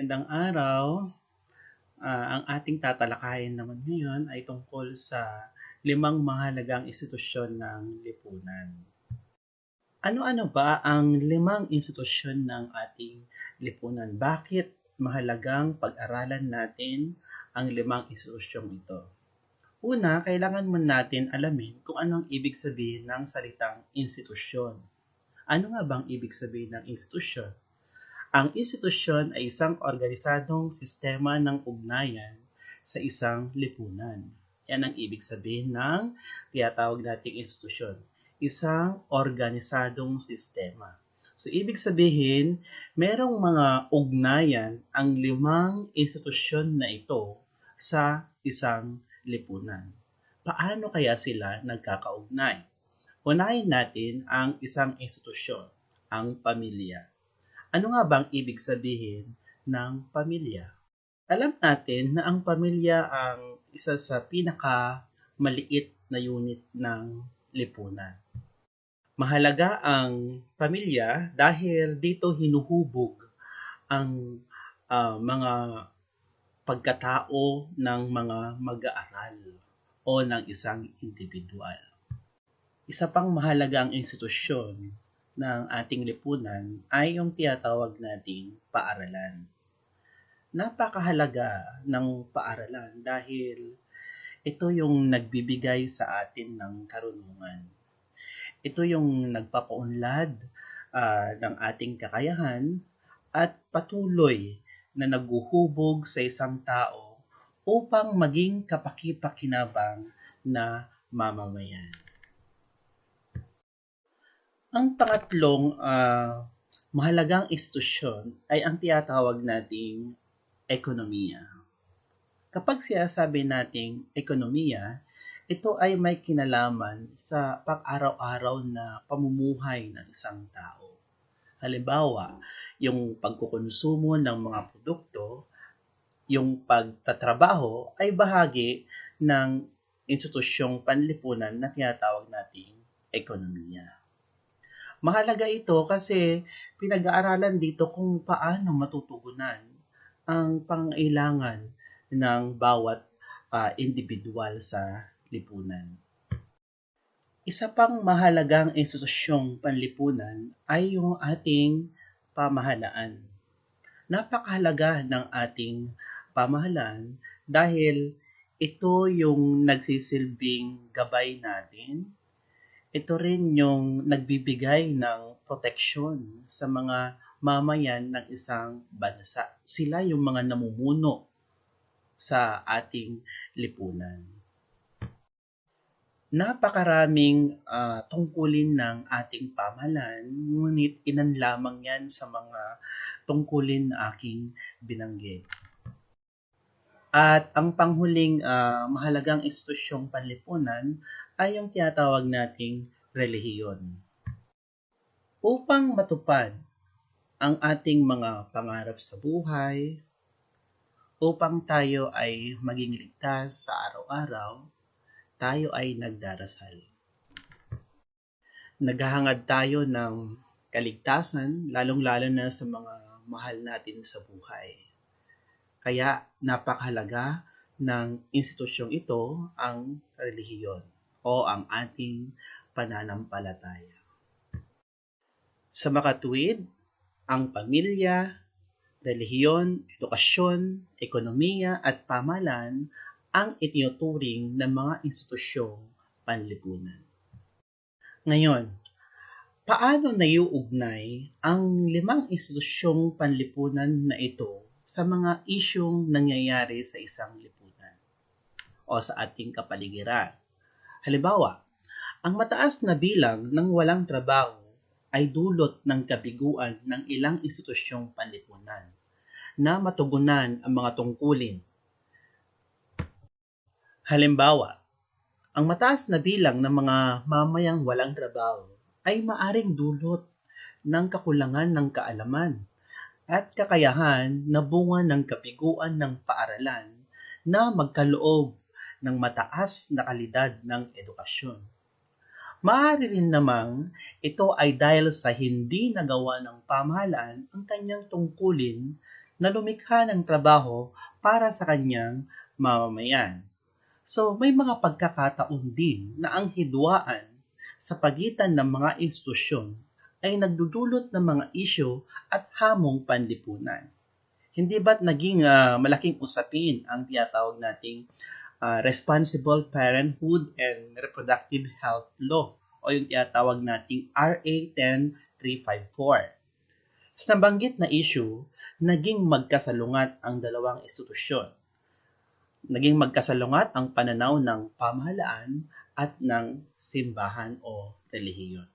Magandang araw. Ang ating tatalakayin naman ngayon ay tungkol sa 5 mahalagang institusyon ng lipunan. Ano-ano ba ang 5 institusyon ng ating lipunan? Bakit mahalagang pag-aralan natin ang 5 institusyong ito? Una, kailangan mo natin alamin kung anong ibig sabihin ng salitang institusyon. Ano nga bang ibig sabihin ng institusyon? Ang institusyon ay isang organisadong sistema ng ugnayan sa isang lipunan. Yan ang ibig sabihin ng tinatawag nating institusyon. Isang organisadong sistema. So, ibig sabihin, merong mga ugnayan ang 5 institusyon na ito sa isang lipunan. Paano kaya sila nagkakaugnay? Unahin natin ang isang institusyon, ang pamilya. Ano nga bang ibig sabihin ng pamilya? Alam natin na ang pamilya ang isa sa pinakamaliit na unit ng lipunan. Mahalaga ang pamilya dahil dito hinuhubog ang mga pagkatao ng mga mag-aaral o ng isang individual. Isa pang mahalagang institusyon ng ating lipunan ay yung tinatawag nating paaralan. Napakahalaga ng paaralan dahil ito yung nagbibigay sa atin ng karunungan. Ito yung nagpapaunlad ng ating kakayahan at patuloy na naghuhubog sa isang tao upang maging kapaki-pakinabang na mamamayan. Ang pangatlong mahalagang institusyon ay ang tinatawag nating ekonomiya. Kapag sinasabi nating ekonomiya, ito ay may kinalaman sa pang-araw-araw na pamumuhay ng isang tao. Halimbawa, yung pagkukonsumo ng mga produkto, yung pagtatrabaho ay bahagi ng institusyong panlipunan na tinatawag nating ekonomiya. Mahalaga ito kasi pinag-aaralan dito kung paano matutugunan ang pangailangan ng bawat individual sa lipunan. Isa pang mahalagang institusyong panlipunan ay yung ating pamahalaan. Napakahalaga ng ating pamahalaan dahil ito yung nagsisilbing gabay natin. Ito rin yung nagbibigay ng proteksyon sa mga mamayan ng isang bansa. Sila yung mga namumuno sa ating lipunan. Napakaraming tungkulin ng ating pamahalaan, ngunit ilan lamang yan sa mga tungkulin na aking binanggit. At ang panghuling mahalagang institusyong panlipunan ay yung tinatawag nating relihiyon. Upang matupad ang ating mga pangarap sa buhay, upang tayo ay maging ligtas sa araw-araw, tayo ay nagdarasal. Naghahangad tayo ng kaligtasan, lalong-lalo na sa mga mahal natin sa buhay. Kaya napakahalaga ng institusyong ito ang relihiyon o ang ating pananampalataya. Sa makatuwid, ang pamilya, relihiyon, edukasyon, ekonomiya at pamahalaan ang itinuturing ng mga institusyong panlipunan. Ngayon, paano naiuugnay ang 5 institusyong panlipunan na ito sa mga isyung nangyayari sa isang lipunan o sa ating kapaligiran? Halimbawa, ang mataas na bilang ng walang trabaho ay dulot ng kabiguan ng ilang institusyong panlipunan na matugunan ang mga tungkulin. Halimbawa, ang mataas na bilang ng mga mamayang walang trabaho ay maaring dulot ng kakulangan ng kaalaman at kakayahan na bunga ng kabiguan ng paaralan na magkaloob ng mataas na kalidad ng edukasyon. Maaari rin namang ito ay dahil sa hindi nagawa ng pamahalaan ang kanyang tungkulin na lumikha ng trabaho para sa kanyang mamamayan. So may mga pagkakataon din na ang hidwaan sa pagitan ng mga institusyon ay nagdudulot ng mga isyu at hamong panlipunan. Hindi ba't naging malaking usapin ang tinatawag nating Responsible Parenthood and Reproductive Health Law o yung tinatawag nating RA 10354. Sa nabanggit na issue, naging magkasalungat ang dalawang institusyon. Naging magkasalungat ang pananaw ng pamahalaan at ng simbahan o relihiyon.